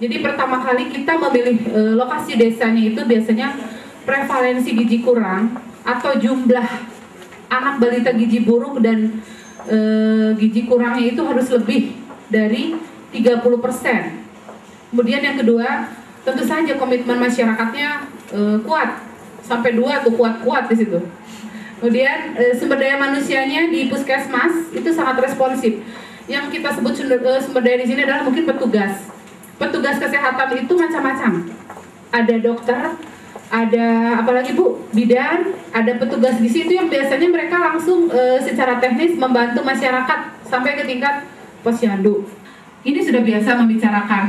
Jadi pertama kali kita memilih lokasi desanya itu biasanya prevalensi gizi kurang atau jumlah anak balita gizi buruk dan gizi kurangnya itu harus lebih dari 30%. Kemudian yang kedua, tentu saja komitmen masyarakatnya kuat, sampai 2 tuh kuat-kuat di situ. Kemudian sumber daya manusianya di puskesmas itu sangat responsif. Yang kita sebut sumber daya di sini adalah mungkin petugas. Petugas kesehatan itu macam-macam. Ada dokter, ada apalagi Bu, bidan, ada petugas di situ yang biasanya mereka langsung secara teknis membantu masyarakat sampai ke tingkat posyandu. Ini sudah biasa membicarakan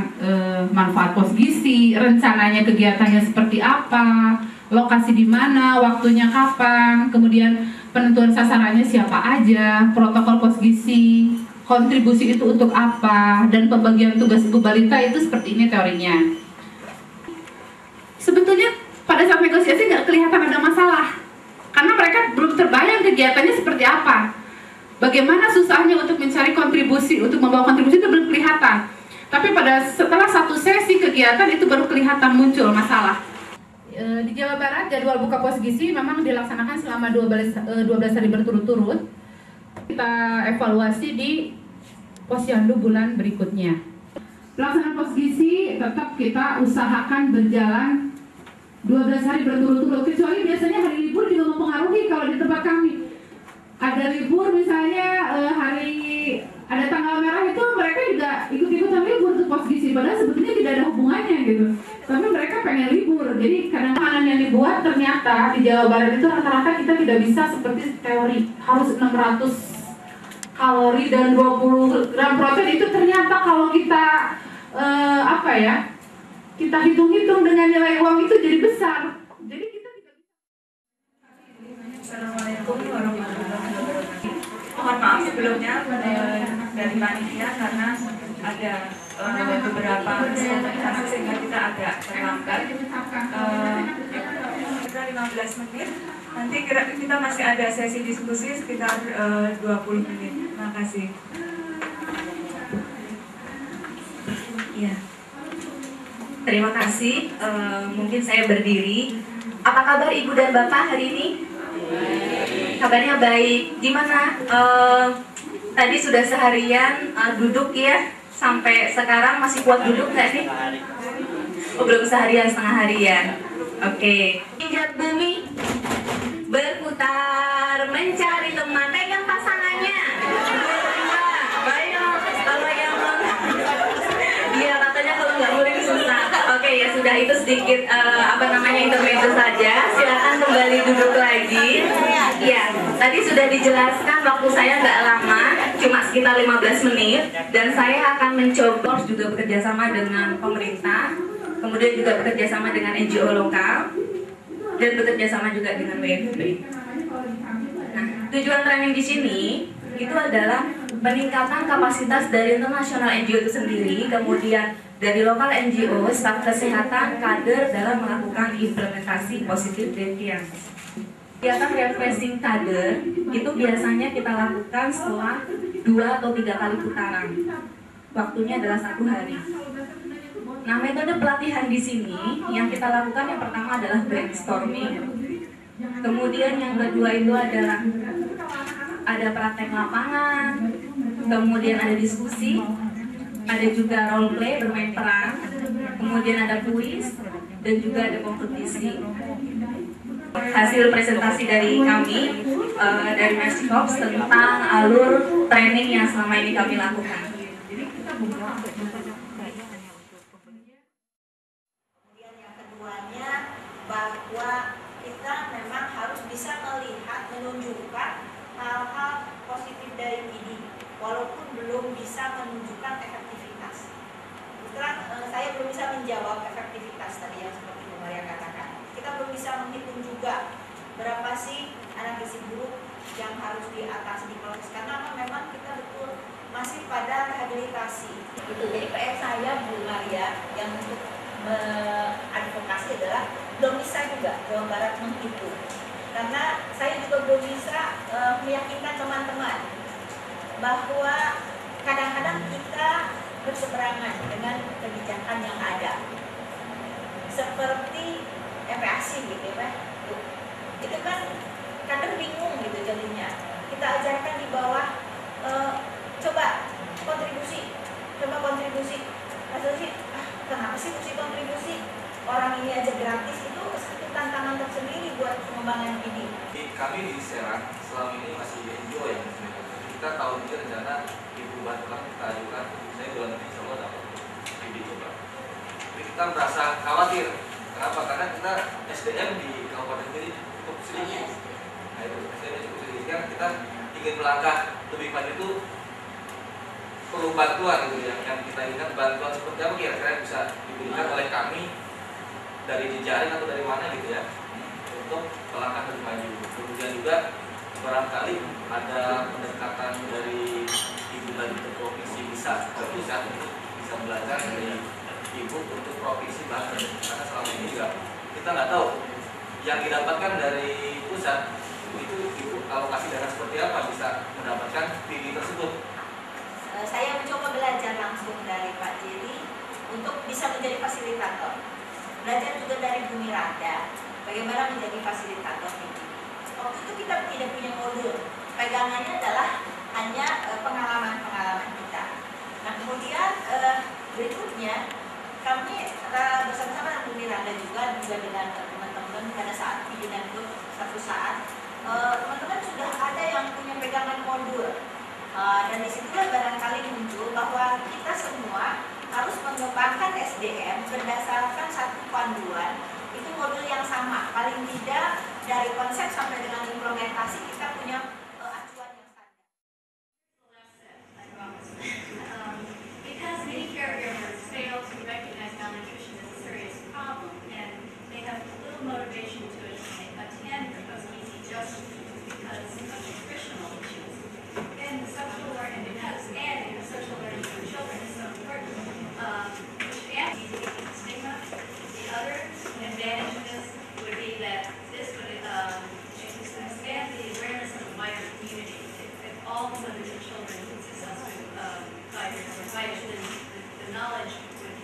manfaat posgizi, rencananya kegiatannya seperti apa, lokasi di mana, waktunya kapan, kemudian penentuan sasarannya siapa aja, protokol posgizi, kontribusi itu untuk apa, dan pembagian tugas ibu balita itu seperti ini teorinya. Sebetulnya pada saat negosiasi nggak kelihatan ada masalah, karena mereka belum terbayang kegiatannya seperti apa. Bagaimana susahnya untuk mencari kontribusi, untuk membawa kontribusi itu belum kelihatan. Tapi setelah satu sesi kegiatan itu baru kelihatan muncul masalah. Di Jawa Barat jadwal buka posgizi memang dilaksanakan selama 12 hari berturut-turut. Kita evaluasi di posyandu bulan berikutnya. Pelaksanaan posgizi tetap kita usahakan berjalan 12 hari berturut-turut. Kecuali biasanya hari libur juga mempengaruhi kalau di tempat kami. Ada libur misalnya ada tanggal merah itu mereka juga ikut-ikutan libur untuk posgizi, padahal sebetulnya tidak ada hubungannya gitu. Tapi mereka pengen libur, jadi kadang-kadang yang dibuat ternyata di Jawa Barat itu rata-rata kita tidak bisa seperti teori harus 600 kalori dan 20 gram protein. Itu ternyata kalau kita kita hitung-hitung dengan nilai uang itu jadi besar. Jadi kita tidak bisa. Assalamualaikum warahmatullahi wabarakatuh. Mohon maaf sebelumnya dari panitia karena ada beberapa komunikasi sehingga kita agak terlambat. Kita 15 menit. Nanti kita masih ada sesi diskusi sekitar 20 menit. Terima kasih. Ya. Terima kasih. Mungkin saya berdiri. Apa kabar Ibu dan Bapak hari ini? Kabarnya baik. Gimana? Tadi sudah seharian duduk ya? Sampai sekarang masih kuat duduk nggak nih? Oh, belum seharian, setengah harian. Oke. Injak bumi berputar mencari teman. Pegang pasangannya. Baik, kalau yang dia katanya kalau nggak muring susah. Oke, ya sudah, itu sedikit intermezzo saja. Silakan kembali duduk lagi. Ya, tadi sudah dijelaskan waktu saya nggak lama, cuma sekitar 15 menit, dan saya akan mencoba juga bekerja sama dengan pemerintah, kemudian juga bekerja sama dengan NGO lokal, dan bekerja sama juga dengan WFB. Nah, tujuan training di sini itu adalah peningkatan kapasitas dari internasional NGO itu sendiri, kemudian dari lokal NGO, staf kesehatan, kader dalam melakukan implementasi positive deviance. Kegiatan refreshing kader itu biasanya kita lakukan setelah 2 atau 3 kali putaran. Waktunya adalah 1 hari. Nah, metode pelatihan di sini yang kita lakukan yang pertama adalah brainstorming. Kemudian yang kedua itu adalah ada praktek lapangan, kemudian ada diskusi, ada juga role play, bermain peran, kemudian ada kuis, dan juga ada kompetisi. Hasil presentasi dari kami, dari Mersikops tentang alur training yang selama ini kami lakukan. Kemudian yang keduanya bahwa kita memang harus bisa melihat, menunjukkan hal-hal positif dari ini, walaupun belum bisa menunjukkan efektivitas. Kebetulan saya belum bisa menjawab efektivitas tadi yang seperti Bu Maria katakan. Kita belum bisa menghitung juga berapa sih anak gizi buruk yang harus diatasi di proses, karena memang kita betul masih pada rehabilitasi. Itu jadi PR saya Bu Maria yang untuk advokasi adalah belum bisa juga Jawa Barat menghitung, karena saya juga belum bisa meyakinkan teman-teman bahwa kadang-kadang kita berseberangan dengan kebijakan yang ada. Seperti MPASI gitu ya, itu kan kadang bingung gitu jadinya. Kita ajarkan di bawah, coba kontribusi. Maksudnya, kenapa sih mesti kontribusi? Orang ini aja gratis, itu satu tantangan tersendiri buat pengembangan ini. Kami di Serang selama ini masih NGO ya. Kita tahu juga rencana di perubahan pertama kita ajukan, saya bulan ini insya Allah dapat PD coba. Tapi kita merasa khawatir. Kenapa? Karena kita SDM di Kabupaten ini cukup sedikit. Nah itu SDM cukup sedikit kan kita ingin melangkah lebih maju itu perlu bantuan gitu ya. Yang kita ingat bantuan seperti apa kira-kira yang bisa diberikan oleh kami dari jejaring atau dari mana gitu ya untuk melangkah lebih maju. Kemudian juga barangkali ada pendekatan dari ibu dari provinsi bisa ke pusat untuk bisa belajar dari ibu untuk provinsi Banten, karena selama ini juga kita nggak tahu yang didapatkan dari pusat itu ibu alokasi dana seperti apa bisa mendapatkan PD tersebut. Saya mencoba belajar langsung dari Pak Jerry untuk bisa menjadi fasilitator. Belajar juga dari Bu Miranda bagaimana menjadi fasilitator PD. Waktu itu kita tidak punya modul, pegangannya adalah hanya pengalaman-pengalaman kita. Nah kemudian berikutnya kami bersama-sama dengan Bu Miranda juga dengan teman-teman pada saat PD dan Bu satu saat teman-teman sudah ada yang punya pegangan modul. Dan disitulah barangkali muncul bahwa kita semua harus mengembangkan SDM berdasarkan satu panduan, itu modul yang sama, paling tidak dari konsep sampai dengan implementasi kita punya acuan yang standar. Because many caregivers fail to recognize malnutrition as a serious problem, and they have little motivation to attend OTC just because of nutritional issues. And social learning, and social learning for children is so important. And stigma. The other advantage of this would be that this would expand the awareness of the wider community. If all women and children could successfully guided, then the knowledge would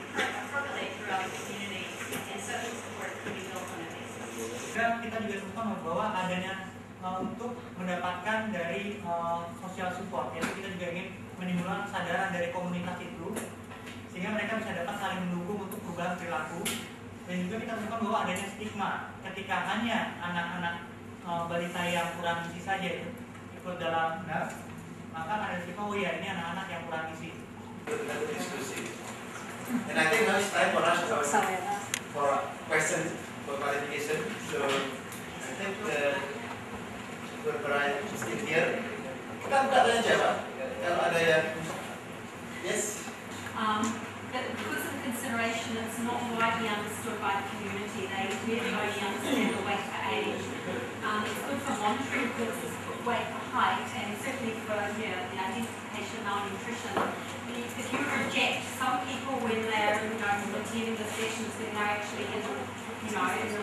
percolate throughout the community, and social support could be built on a basis. Kita juga sempat membawa adanya untuk mendapatkan dari social support, yaitu kita juga ingin menimbulkan kesadaran dari komunitas itu sehingga mereka bisa dapat saling mendukung untuk perubahan perilaku. Dan juga kita menemukan bahwa adanya stigma ketika hanya anak-anak balita yang kurang gizi saja ikut dalam NAS, maka ada stigma, oh ya ini anak-anak yang kurang gizi. Diskusi. And I think now it's time for us for questions for clarification. So I think berperan in here. Kita buka tanya jawab. Kalau ada yang yes. Because of consideration, it's not widely understood by the community. They really only understand the weight for age. It's good for monitoring purposes, weight for height, and certainly for the identification of malnutrition. If you reject some people when they're attending the sessions, then they're actually in the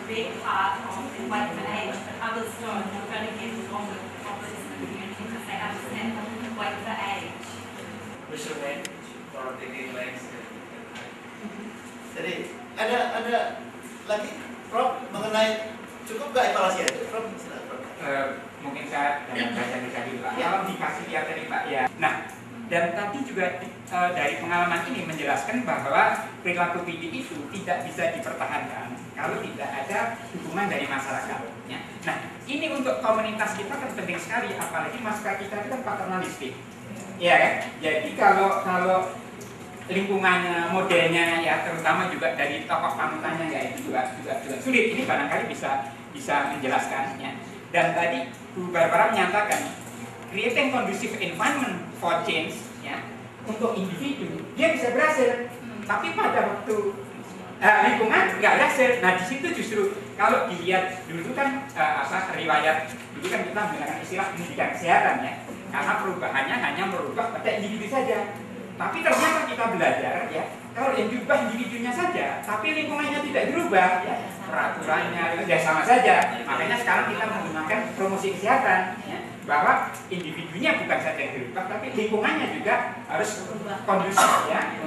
red part of the weight for age, but others don't. You're going to get a lot of this in the community because they understand the weight for age. Measurement for taking legs. Jadi ada lagi Prof mengenai cukup nggak evaluasi itu Prof? Mungkin saya dalam bahasa tadi Pak. Kalau dikasih lihat tadi Pak ya. Nah, dan tadi juga dari pengalaman ini menjelaskan bahwa perilaku PD itu tidak bisa dipertahankan kalau tidak ada dukungan dari masyarakat. Ya. Nah, ini untuk komunitas kita kan penting sekali, apalagi masyarakat kita itu kan paternalistik. Ya kan? Jadi kalau lingkungannya, modelnya ya terutama juga dari tokoh panutannya ya itu juga sulit. Ini barangkali bisa menjelaskannya. Dan tadi Bu Barbara menyatakan creating conducive environment for change ya untuk individu dia bisa berhasil, tapi pada waktu lingkungan nggak berhasil. Nah di situ justru kalau dilihat dulu kan riwayat dulu kan kita menggunakan istilah pendidikan kesehatan ya, karena perubahannya hanya merubah pada individu saja. Tapi ternyata kita belajar ya, kalau yang diubah individunya saja, tapi lingkungannya tidak dirubah, ya, peraturannya ya sama saja. Makanya sekarang kita menggunakan promosi kesehatan, ya, bahwa individunya bukan saja yang dirubah, tapi lingkungannya juga harus kondusif ya,